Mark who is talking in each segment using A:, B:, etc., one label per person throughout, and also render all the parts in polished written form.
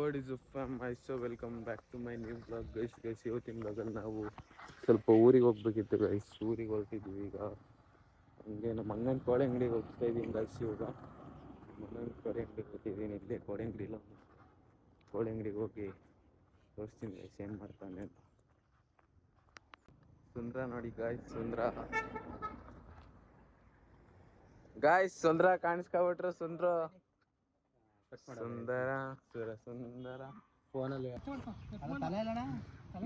A: What is fam ಐಸೋ welcome back to my new blog guys ಇವತ್ತಿನ ಬ್ಲಾಗಲ್ಲಿ ನಾವು ಸ್ವಲ್ಪ ಊರಿಗೆ ಹೋಗ್ಬೇಕಿತ್ತು ಗೈಸ್. ಊರಿಗೆ ಹೊರಟಿದ್ವಿ ಈಗ. ಹಂಗೆ ನಮ್ಮ ಅಣ್ಣನ ಕೋಡೆ ಅಂಗಡಿಗೆ ಹೋಗ್ತಾ ಇದ್ದೀನಿ ಗೈಸ್. ಇವಾಗ ಅಣ್ಣನ ಕೋಡೆ ಅಂಗಡಿಗೆ ಹೋಗ್ತಿದ್ದೀನಿ. ಇಲ್ಲೇ ಕೋಡೆ ಅಂಗಡಿಗೆ ಹೋಗಿ ತೋರಿಸ್ತೀನಿ ಗೈಸ್ ಏನು ಮಾಡ್ತಾನೆ ಅಂತ. ಸುಂದ್ರ ನೋಡಿ ಸುಂದ್ರ ಕಾಣಿಸ್ಕೊಬಿಟ್ರು. ಸುಂದರ ಫೋನಲ್ಲಿ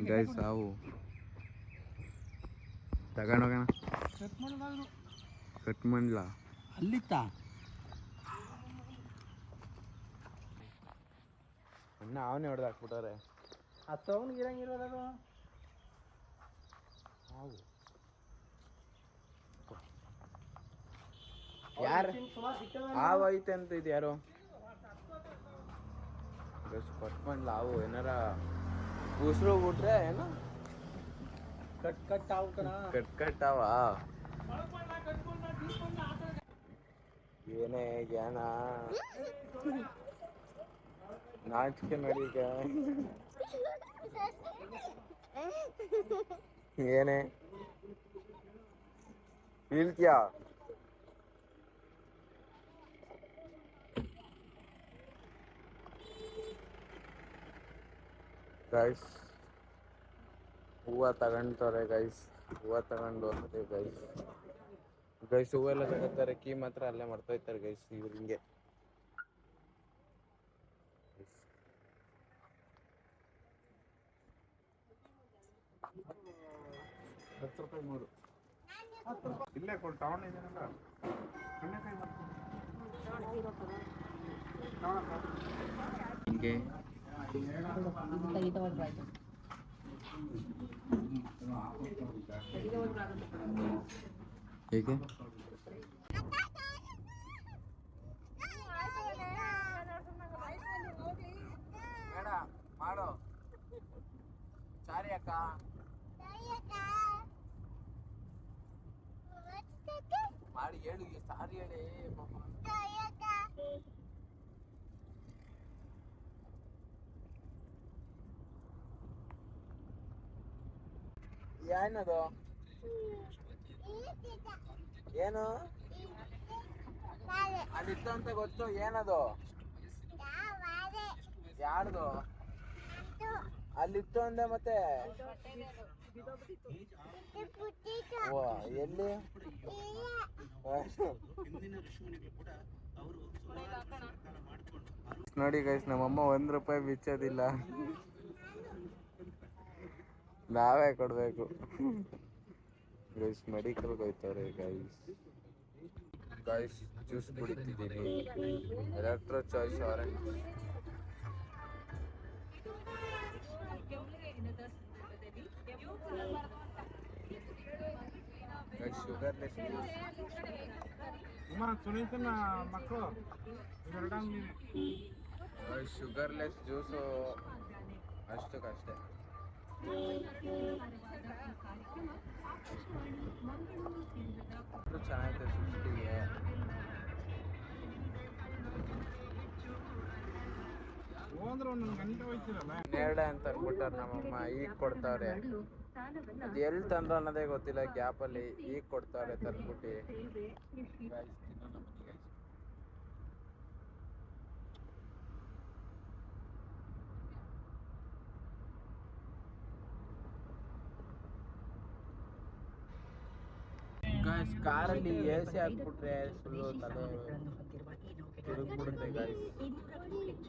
A: ಗೈಸ್ ಸಾವು ತಗೊಂಡೋಗೋಣ. ಕಟ್ ಮಾಡಲ ಅಲ್ಲಿತ್ತ ಅಣ್ಣ ಅವನೇ ಹೊಡೆದು ಹಾಕ್ಬಿಟ್ಟವ್ರೆ. ಆ ಸೌಂಡ್ ಇರಂಗಿರೋದು ಯಾರು ಹಾವು ಐತೆ ಅಂತ ಇದು ಯಾರು ಕಟ್ ಮಾಡಲ. ಹಾವು ಏನಾರ ಉಸಿರು ಬಿಟ್ರೆ ಏನು ಕಟ್ ಹಾವ ಏನೇ ಜ್ಞಾನ ನಾಚಿಕೆ ನಡೀಗ ಏನೇ ಬೀಳ್ತೀಯಾ? ಗೈಸ್ ಹೂವು ತಗೊಂತಾರೆ ಹೂವು ತಗೊಂಡು ಹೋಗ್ತಾರೆ ಗೈಸ್ ಹೂವೆಲ್ಲ ತಗೋತಾರೆ. ಕೀ ಮಾತ್ರ ಅಲ್ಲೇ ಮರ್ತೋಯ್ತಾರೆ ಗೈಸ್ ಇವ್ರು. ಹಿಂಗೆ 10 ರೂಪಾಯಿ 3 ಇಲ್ಲೇ ಕೊಡು. ಟೌನ್ ಇದೆನಲ್ಲ ಹಿಂಗೆ ಹೇಗೆ ಮಾಡೋ ಸಾರಿ ಅಕ್ಕ ಮಾಡಿ ಹೇಳು ಸಾರಿ ಹೇಳಿ. ಏನದು ಏನು ಅಲ್ಲಿತ್ತು ಅಂತ ಗೊತ್ತು. ಏನದು ಯಾರ್ದು ಅಲ್ಲಿತ್ತು ಅಂದೆ ಮತ್ತೆ ಓ ಎಲ್ಲಿ ನೋಡಿ ಗೈಸ್ ನಮ್ಮಮ್ಮ 1 ರೂಪಾಯಿ ಬಿಚ್ಚೋದಿಲ್ಲ, ನಾವೇ ಕೊಡ್ಬೇಕು ಗೈಸ್. ಮೆಡಿಕಲ್ ಹೋಯ್ತವ್ರೆ ಗೈಸ್ ಜ್ಯೂಸ್ ಕುಡಿತಿದ್ದೀನಿ. Electro choice orange sugarless sugarless juice ಅಷ್ಟಕ್ಕಷ್ಟೇ. ಚೆನ್ನಾಗಿದೆ 50ಗೆ. ನೇರಳೆ ಅಂತ ಅನ್ಬಿಟ್ಟಾರ ನಮ್ಮಮ್ಮ. ಈಗ ಕೊಡ್ತಾವ್ರೆ, ಅದು ಎಲ್ಲಿ ತಂದ್ರು ಅನ್ನೋದೇ ಗೊತ್ತಿಲ್ಲ. ಗ್ಯಾಪಲ್ಲಿ ಈಗ ಕೊಡ್ತಾವ್ರೆ ತಂದ್ಬಿಟ್ಟು. ಕಾರಲ್ಲಿ AC ಹಾಕ್ಬಿಟ್ರೆ ಫುಲ್ಲು ತಲೆ ತಿರುಗ್ಬಿಡುತ್ತೆ ಗೈಸ್.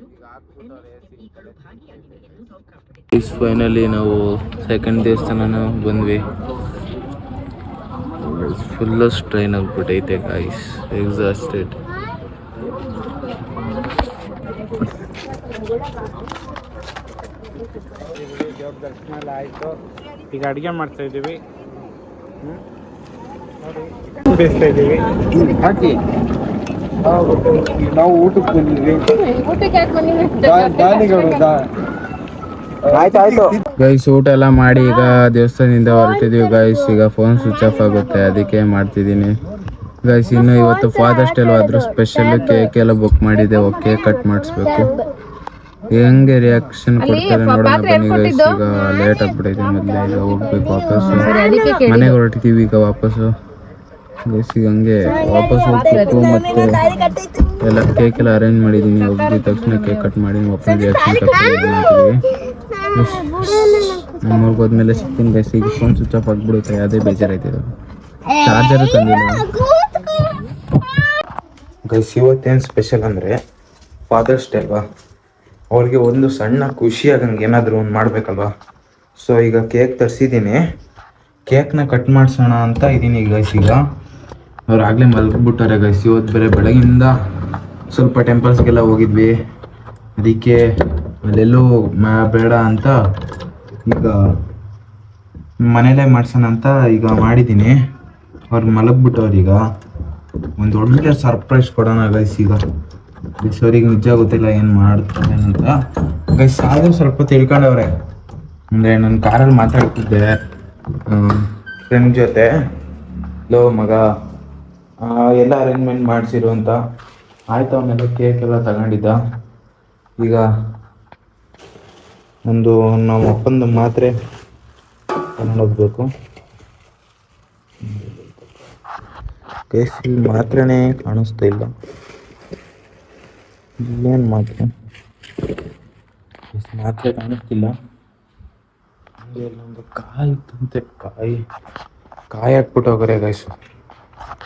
A: ಈಗ ಹಾಕ್ಬಿಟ್ಟವ್ರೆ AC. ಫೈನಲಿ ನಾವು ಸೆಕೆಂಡ್ ದೇವಸ್ಥಾನ ಬಂದ್ವಿ. ಫುಲ್ಲು ಸ್ಟ್ರೈನ್ ಆಗ್ಬಿಟ್ಟೈತೆ ಗೈಸ್, ಎಕ್ಸಾಸ್ಟೆಡ್. ದೇವ್ರ ದರ್ಶನ ಎಲ್ಲ ಆಯಿತು. ಈಗ ಅಡುಗೆ ಮಾಡ್ತಾ ಇದ್ದೀವಿ. ಬೇಯಿಸ್ತಾ ಇದ್ದೀವಿ. ಹಾಕಿ ನಾವು ಊಟಕ್ಕೆ ಬಂದಿದ್ವಿ. ಆಯ್ತಾಯ್ತು ಗೈಸ್, ಊಟ ಎಲ್ಲ ಮಾಡಿ ಈಗ ದೇವಸ್ಥಾನದಿಂದ ಹೊರಟಿದ್ವಿ ಗೈಸ್. ಈಗ ಫೋನ್ ಸ್ವಿಚ್ ಆಫ್ ಆಗುತ್ತೆ, ಅದಕ್ಕೆ ಮಾಡ್ತಿದ್ದೀನಿ ಗೈಸ್. ಇನ್ನು ಇವತ್ತು ಫಾದರ್ಸ್ ಡೇ ಆದ್ರೂ ಸ್ಪೆಷಲ್ ಕೇಕ್ ಎಲ್ಲ ಬುಕ್ ಮಾಡಿದೆ. ಕೇಕ್ ಕಟ್ ಮಾಡಿಸ್ಬೇಕು. ಹೆಂಗೆ ರಿಯಾಕ್ಷನ್ ಕೊಡ್ತಾರೆ ನೋಡೋಣ ಬನ್ನಿ ಗೈಸ್. ಈಗ ಲೇಟ್ ಆಗ್ಬಿಟ್ಟೈತೆ, ಮೊದಲೇ ಈಗ ಹೋಗ್ಬೇಕು ವಾಪಸ್ಸು, ಮನೆಗೆ ಹೊರಟಿದ್ದೀವಿ ಈಗ ವಾಪಸ್ಸು ಗೈಸ್. ಈಗ ಹಂಗೆ ವಾಪಸ್ ಹೋಗ್ಬೇಕು. ಮತ್ತೆ ಎಲ್ಲ ಕೇಕ್ ಎಲ್ಲ ಅರೇಂಜ್ ಮಾಡಿದ್ದೀನಿ. ಹೋಗಿದ ತಕ್ಷಣ ಕೇಕ್ ಕಟ್ ಮಾಡಿ ವಾಪಸ್ ರಿಯಾಕ್ಷನ್ ತಗೊಂಡಿದ್ದೀವಿ. ನಮ್ಮೂರಿಗೆ ಹೋದ್ಮೇಲೆ ಸಿಗ್ತೀನಿ ಗೈಸ್. ಈಗ ಫೋನ್ ಸ್ವಿಚ್ ಆಫ್ ಆಗಿಬಿಡುತ್ತೆ, ಅದೇ ಬೇಜಾರಾಯ್ತಿದೆ. ಚಾರ್ಜರು ತಂದಿಲ್ಲ ಗೈಸ್. ಇವತ್ತೇನು ಸ್ಪೆಷಲ್ ಅಂದರೆ ಫಾದರ್ಸ್ ಡೇ ಅಲ್ವಾ, ಅವ್ರಿಗೆ ಒಂದು ಸಣ್ಣ ಖುಷಿಯಾಗಂಗೆ ಏನಾದರೂ ಒಂದು ಮಾಡಬೇಕಲ್ವಾ. ಸೊ ಈಗ ಕೇಕ್ ತರಿಸಿದ್ದೀನಿ, ಕೇಕ್ನ ಕಟ್ ಮಾಡಿಸೋಣ ಅಂತ ಇದ್ದೀನಿ ಗೈಸ್. ಈಗ ಅವ್ರು ಆಗಲೇ ಮಲ್ಕೊಬಿಟ್ಟಾರೆ ಗೈಸ್. ಇವತ್ತು ಬೇರೆ ಬೆಳಗಿಂದ ಸ್ವಲ್ಪ ಟೆಂಪಲ್ಸ್ಗೆಲ್ಲ ಹೋಗಿದ್ವಿ, ಅದಕ್ಕೆ ಅಲ್ಲೆಲ್ಲೂ ಬೇಡ ಅಂತ ಈಗ ಮನೇಲೇ ಮಾಡ್ಸೋಣ ಅಂತ ಈಗ ಮಾಡಿದ್ದೀನಿ. ಅವ್ರು ಮಲಗ್ಬಿಟ್ಟವ್ರು. ಈಗ ಒಂದು ಒಳ್ಳೆ ಸರ್ಪ್ರೈಸ್ ಕೊಡೋಣ ಗೈಸ್. ಈಗ ಅವ್ರಿಗೆ ನಿಜ ಗೊತ್ತಿಲ್ಲ ಏನು ಮಾಡ್ತಾರೆ ಅಂತ ಗೈಸ್. ಆದರೂ ಸ್ವಲ್ಪ ತಿಳ್ಕೊಂಡವ್ರೆ. ಅಂದರೆ ನಾನು ಕಾರಲ್ಲಿ ಮಾತಾಡ್ತಿದ್ದೆ ಫ್ರೆಂಡ್ ಜೊತೆ, ಲೋ ಮಗ ಎಲ್ಲ ಅರೇಂಜ್ಮೆಂಟ್ ಮಾಡಿಸಿರು ಅಂತ. ಆಯಿತು, ಅವನ್ನೆಲ್ಲ ಕೇಕ್ ಎಲ್ಲ ತಗೊಂಡಿದ್ದ. ಈಗ ಒಂದು ನಮ್ಮ ಅಪ್ಪಂದು ಮಾತ್ರೆ ತಗೊಂಡೋಗ್ಬೇಕು ಗೈಸ್. ಇಲ್ಲಿ ಮಾತ್ರೆನೇ ಕಾಣಿಸ್ತಾ ಇಲ್ಲ, ಇಲ್ಲೇನು ಮಾತ್ರೆ ಕಾಣಿಸ್ತಿಲ್ಲ. ಹಂಗೆ ಇಲ್ಲೊಂದು ಕಾಯಿ ತಂತೆ, ಕಾಯಿ ಹಾಕ್ಬಿಟ್ಟು ಹೋಗ್ರೆ ಗೈಸು.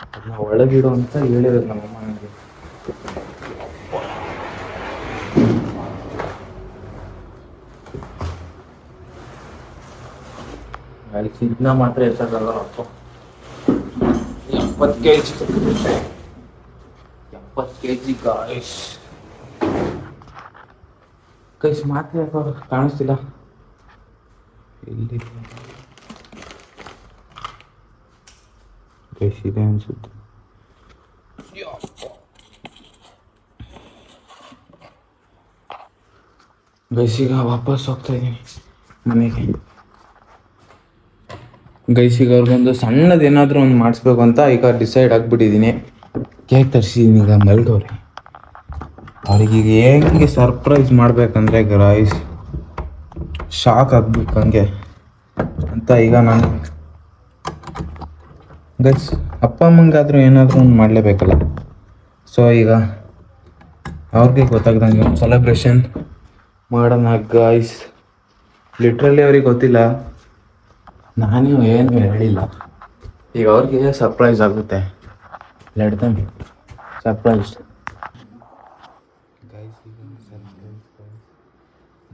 A: ಅದನ್ನ ಒಳಗಿಡು ಅಂತ ಹೇಳಿರೋದು ನಮ್ಮಮ್ಮ ನನಗೆ. ಇದನ್ನ ಮಾತ್ರ ಎಷ್ಟಾಗಲ್ಲ, 70 kg, 70 kg ಗಾಯ್ಸ್. ಗೈಸ್ ಮಾತ್ರ ಯಾಕೋ ಕಾಣಿಸ್ತಿಲ್ಲ, ಇಲ್ಲಿ ಗೈಸ್ ಇದೆ ಅನ್ಸುತ್ತೆ. ಗೈಸ್ ಈಗ ವಾಪಸ್ ಹೋಗ್ತಾ ಇದ್ದೀನಿ ಮನೆಗೆ ಗೈಸ್. ಈಗ ಅವ್ರಿಗೊಂದು ಸಣ್ಣದೇನಾದರೂ ಒಂದು ಮಾಡಿಸ್ಬೇಕು ಅಂತ ಈಗ ಡಿಸೈಡ್ ಆಗಿಬಿಟ್ಟಿದ್ದೀನಿ. ಕೇಕ್ ತರಿಸಿದ್ದೀನಿ, ಈಗ ಮಲ್ಗವ್ರೆ. ಅವ್ರಿಗೀಗ ಹೆಂಗೆ ಸರ್ಪ್ರೈಸ್ ಮಾಡ್ಬೇಕಂದ್ರೆ ಗೈಸ್ ಶಾಕ್ ಆಗ್ಬೇಕು ಹಂಗೆ ಅಂತ ಈಗ ನಾನು ಗೈಸ್ ಅಪ್ಪ ಅಮ್ಮಂಗಾದರೂ ಏನಾದರೂ ಒಂದು ಮಾಡಲೇಬೇಕಲ್ಲ. ಸೊ ಈಗ ಅವ್ರಿಗೆ ಗೊತ್ತಾಗ್ದಂಗೆ ಒಂದು ಸೆಲೆಬ್ರೇಷನ್ ಮಾಡೋಣ ಗೈಸ್. ಲಿಟ್ರಲಿ ಅವ್ರಿಗೆ ಗೊತ್ತಿಲ್ಲ, ನಾನು ಏನು ಹೇಳಿಲ್ಲ. ಈಗ ಅವ್ರಿಗೆ ಸರ್ಪ್ರೈಸ್ ಆಗುತ್ತೆ. Let them surprise guys. ಈಗ ಸರ್ಪ್ರೈಸ್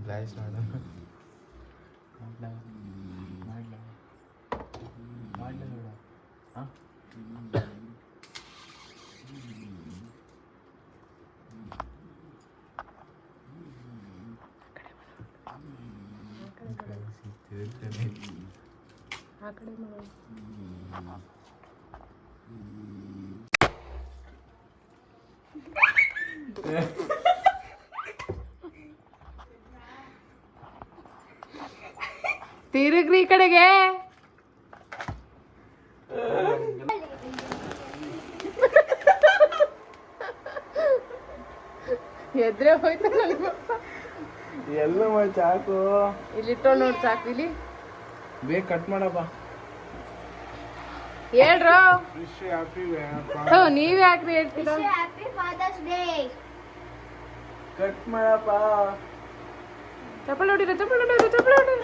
A: ಗೈಸ್ ಮಾಡೋಣ. ಆ ಕಡೆ ತಿರುಗ್ರಿ ಈ ಕಡೆಗೆ. ಎದ್ರೆ ಹೋಯ್ತಲ್ಲ ಎಲ್ಲ ಚಾಕು ಇಲ್ಲಿಟ್ಟೋ ನೋಡಿ. ಚಾಕು ಇಲ್ಲಿ ಬೇಗ ಕಟ್ ಮಾಡಪ್ಪ. ಹೇಳ್ರು ನೀವೇ ಯಾಕ್ರಿ ಹೇಳ್ತೀರಾ? ಕಟ್ ಮಾಡಪ್ಪ. ಚಪ್ಪಲ್ ಹೊಡಿರ, ಚಪ್ಪಲ್ ಹೊಡಿರ, ಚಪ್ಪಲ್ ಹೊಡಿರ.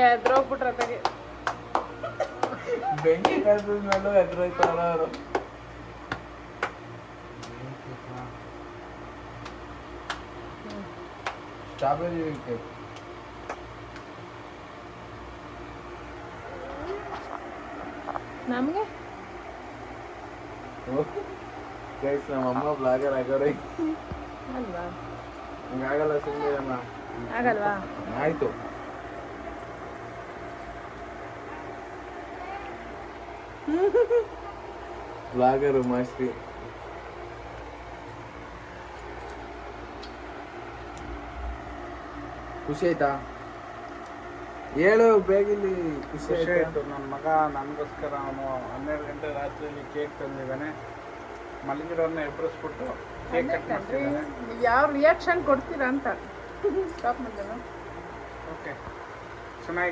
A: ಎದ್ರೋಗ್ಬಿಟ್ರ ತಗೆ ಬೆಂಕಿ ಕಾಯ್ದ್ಮೇಲೆ ಎದ್ರೋಯ್ತಾರ ಅವರು. ಸ್ಟ್ರಾಬೆರಿ ಕೇಕ್ ನಮಗೆ ಗೈಸ್. ನಮ್ಮಮ್ಮ ಬ್ಲಾಗರ್ ಆಗೋರೆ ಅಲ್ವಾ? ಹಂಗಾಗಲ್ಲ ಸುಮ್ಮನೆ ಅಮ್ಮ, ಆಗಲ್ವಾ? ಆಯ್ತು. ಬ್ಲಾಗರು ಮಾಸ್ತಿ. ಖುಷಿ ಆಯ್ತಾ? ಹೇಳು ಬೇಗಿಲ್ಲಿ. ಖುಷಿ ಆಯ್ತು. ನನ್ನ ಮಗ ನನಗೋಸ್ಕರ ಅವನು 12 ಗಂಟೆ ರಾತ್ರಿಯಲ್ಲಿ ಕೇಕ್ ತಂದಿದ್ದಾನೆ. ಮಲಗಿರೋನ್ನ ಎಬ್ಬರಿಸ್ಬಿಟ್ಟು
B: ಕೇಕ್ ಕಟ್
C: ಕಣ್ರಿ ನೀವು ಯಾವ ರಿಯಾಕ್ಷನ್ ಕೊಡ್ತೀರಾ ಅಂತ ಸ್ಟಾಪ್
B: ಓಕೆ ಚೆನ್ನಾಗಿ